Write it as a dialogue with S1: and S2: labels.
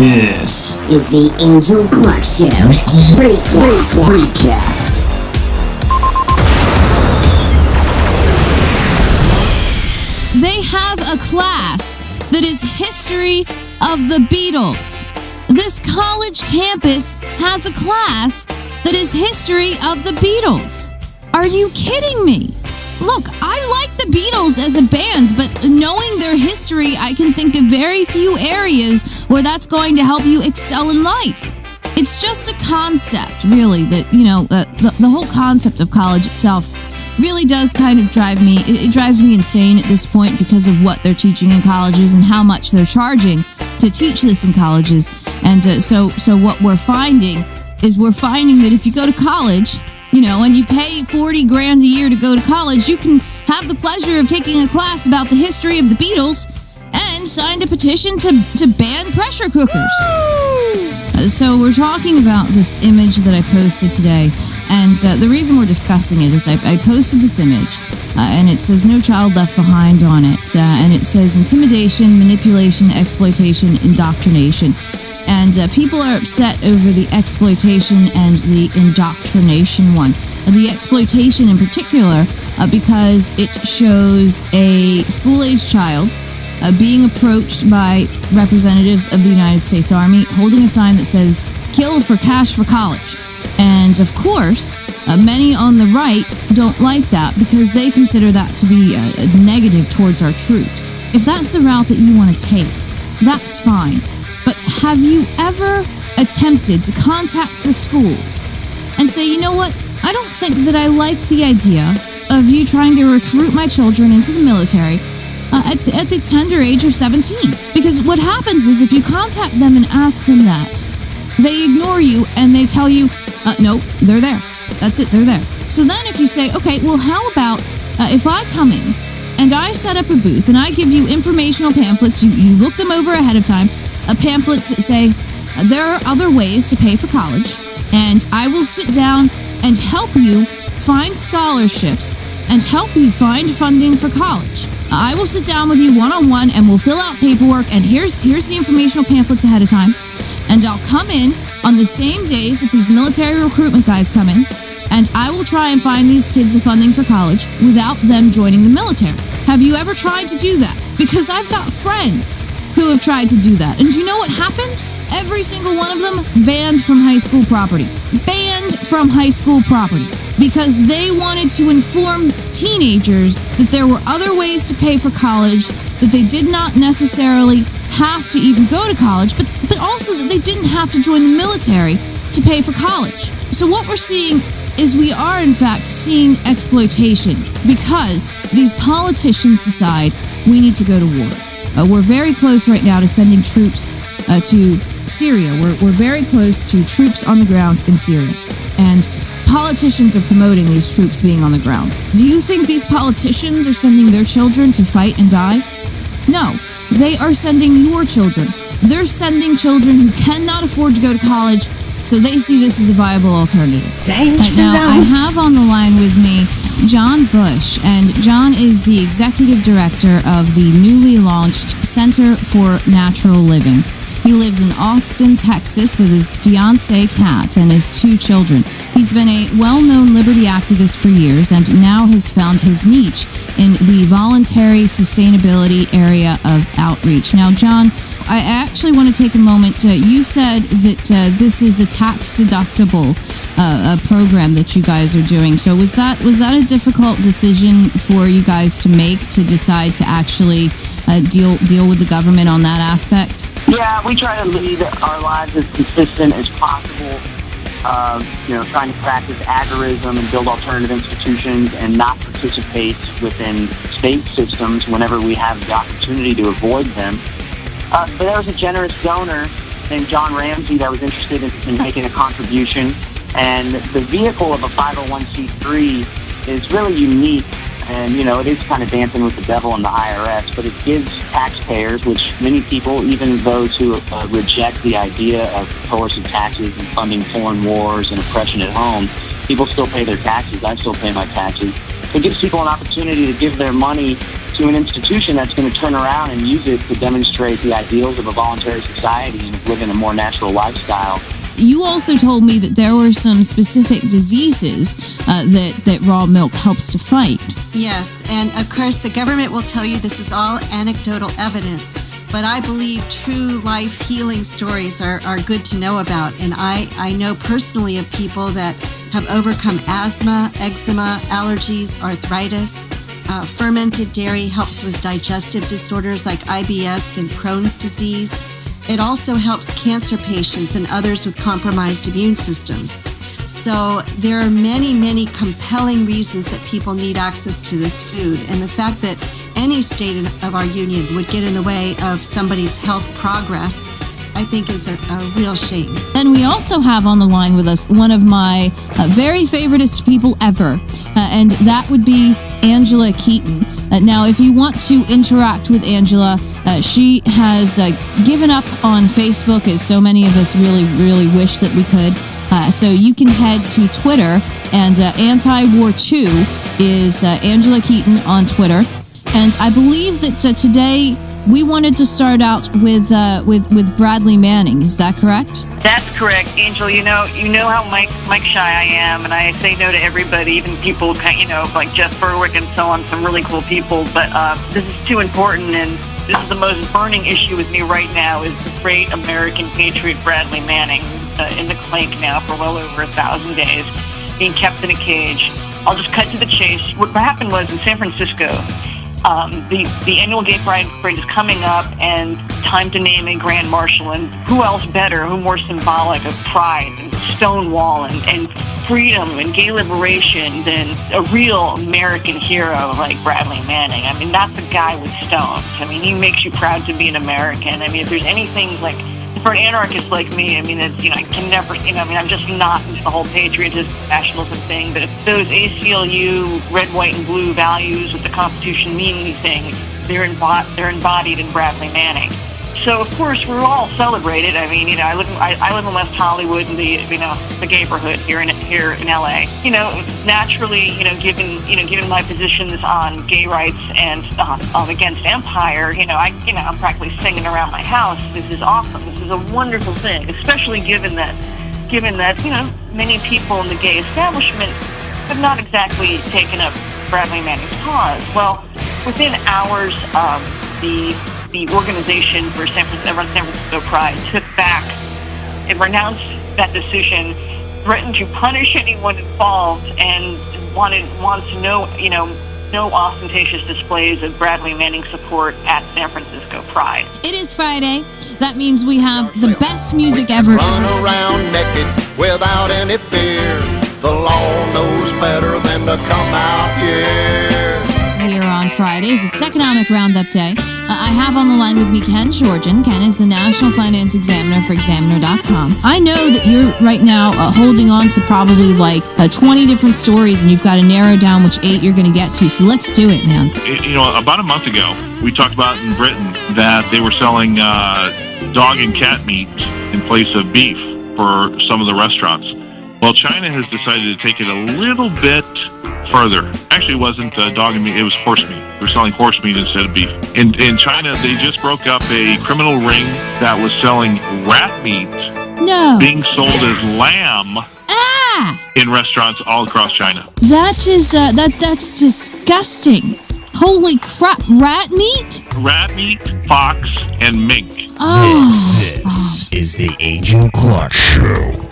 S1: This is the Angel Clark Show. Recap.
S2: They have a class that is history of the Beatles. This college campus has a class that is history of the Beatles. Are you kidding me? Look, I like the Beatles as a band, but knowing their history, I can think of very few areas where that's going to help you excel in life. It's just a concept, really, that, the whole concept of college itself really does kind of drive me. It drives me insane at this point because of what they're teaching in colleges and how much they're charging to teach this in colleges. And so what we're finding that if you go to college, and you pay $40,000 a year to go to college, you can have the pleasure of taking a class about the history of the Beatles and signed a petition to ban pressure cookers. So we're talking about this image that I posted today, and the reason we're discussing it is I posted this image, and it says "No Child Left Behind" on it, and it says intimidation, manipulation, exploitation, indoctrination. And people are upset over the exploitation and the indoctrination one. The exploitation in particular because it shows a school-age child being approached by representatives of the United States Army holding a sign that says, "Kill for cash for college." And of course, many on the right don't like that because they consider that to be a negative towards our troops. If that's the route that you want to take, that's fine. But have you ever attempted to contact the schools and say, you know what, I don't think that I like the idea of you trying to recruit my children into the military at the tender age of 17? Because what happens is if you contact them and ask them that, they ignore you and they tell you, no, they're there. That's it, they're there. So then if you say, okay, well, how about if I come in and I set up a booth and I give you informational pamphlets, you look them over ahead of time, pamphlets that say there are other ways to pay for college, and I will sit down and help you find scholarships and help you find funding for college. I will sit down with you one-on-one and we'll fill out paperwork, and here's the informational pamphlets ahead of time, and I'll come in on the same days that these military recruitment guys come in, and I will try and find these kids the funding for college without them joining the military. Have you ever tried to do that? Because I've got friends who have tried to do that. And do you know what happened? Every single one of them banned from high school property. Banned from high school property. Because they wanted to inform teenagers that there were other ways to pay for college, that they did not necessarily have to even go to college, but also that they didn't have to join the military to pay for college. So what we're seeing is we are, in fact, seeing exploitation because these politicians decide we need to go to war. We're very close right now to sending troops to Syria. We're very close to troops on the ground in Syria. And politicians are promoting these troops being on the ground. Do you think these politicians are sending their children to fight and die? No, they are sending your children. They're sending children who cannot afford to go to college, so they see this as a viable alternative. Now, I have on the line with me John Bush, and John is the executive director of the newly launched Center for Natural Living. He lives in Austin, Texas with his fiancée, Kat, and his 2 children. He's been a well-known liberty activist for years and now has found his niche in the voluntary sustainability area of outreach. Now, John, I actually want to take a moment. You said that this is a tax-deductible program that you guys are doing. So was that a difficult decision for you guys to make, to decide to actually deal with the government on that aspect?
S3: Yeah, we try to lead our lives as consistent as possible. Trying to practice agorism and build alternative institutions and not participate within state systems whenever we have the opportunity to avoid them. But there was a generous donor named John Ramsey that was interested in making a contribution. And the vehicle of a 501c3 is really unique. And, it is kind of dancing with the devil in the IRS, but it gives taxpayers, which many people, even those who reject the idea of coercive taxes and funding foreign wars and oppression at home, people still pay their taxes. I still pay my taxes. It gives people an opportunity to give their money to an institution that's going to turn around and use it to demonstrate the ideals of a voluntary society and living a more natural lifestyle.
S2: You also told me that there were some specific diseases that raw milk helps to fight.
S4: Yes, and of course the government will tell you this is all anecdotal evidence, but I believe true life healing stories are good to know about. And I know personally of people that have overcome asthma, eczema, allergies, arthritis. Fermented dairy helps with digestive disorders like IBS and Crohn's disease. It also helps cancer patients and others with compromised immune systems. So there are many, many compelling reasons that people need access to this food. And the fact that any state of our union would get in the way of somebody's health progress, I think is a real shame.
S2: And we also have on the line with us one of my very favoritist people ever, and that would be Angela Keaton. Now, if you want to interact with Angela, she has given up on Facebook, as so many of us really, really wish that we could. So you can head to Twitter, and Anti-War2 is Angela Keaton on Twitter. And I believe that today we wanted to start out with Bradley Manning. Is that correct?
S5: That's correct, Angel. You know how Mike shy I am, and I say no to everybody, even people like Jeff Berwick and so on, some really cool people. But this is too important, and this is the most burning issue with me right now. Is the great American patriot Bradley Manning in the clink now for well over 1,000 days, being kept in a cage. I'll just cut to the chase. What happened was in San Francisco. The annual Gay Pride Parade is coming up, and time to name a grand marshal. And who else better, who more symbolic of pride and Stonewall and freedom and gay liberation than a real American hero like Bradley Manning? I mean, that's a guy with stones. I mean, he makes you proud to be an American. I mean, if there's anything like, for an anarchist like me, I mean, it's, I can never, I'm just not into the whole patriotism, nationalism thing, but if those ACLU red, white, and blue values with the Constitution mean anything, they're embodied in Bradley Manning. So, of course, we're all celebrated. I mean, I live in West Hollywood, in the neighborhood here in LA. Naturally, given my positions on gay rights and against empire, I'm practically singing around my house. This is awesome. This is a wonderful thing, especially given that many people in the gay establishment have not exactly taken up Bradley Manning's cause. Well, within hours, the organization for San Francisco Pride took back, it renounced that decision, threatened to punish anyone involved, and wants no ostentatious displays of Bradley Manning support at San Francisco Pride.
S2: It is Friday. That means we have the best music ever.
S6: Run around naked without any fear. The law knows better than to come out here.
S2: Here on Fridays, it's Economic Roundup Day. I have on the line with me Ken Georgian. Ken is the National Finance Examiner for Examiner.com. I know that you're right now holding on to probably 20 different stories, and you've got to narrow down which 8 you're going to get to. So let's do it, man.
S7: About a month ago, we talked about in Britain that they were selling dog and cat meat in place of beef for some of the restaurants. Well, China has decided to take it a little bit further. Actually, it wasn't dog and meat, it was horse meat. They're selling horse meat instead of beef. In China, they just broke up a criminal ring that was selling rat meat being sold as lamb in restaurants all across China.
S2: That is, that's disgusting. Holy crap, rat meat?
S7: Rat meat, fox, and mink.
S2: Oh.
S8: This is the Angel Clark Show.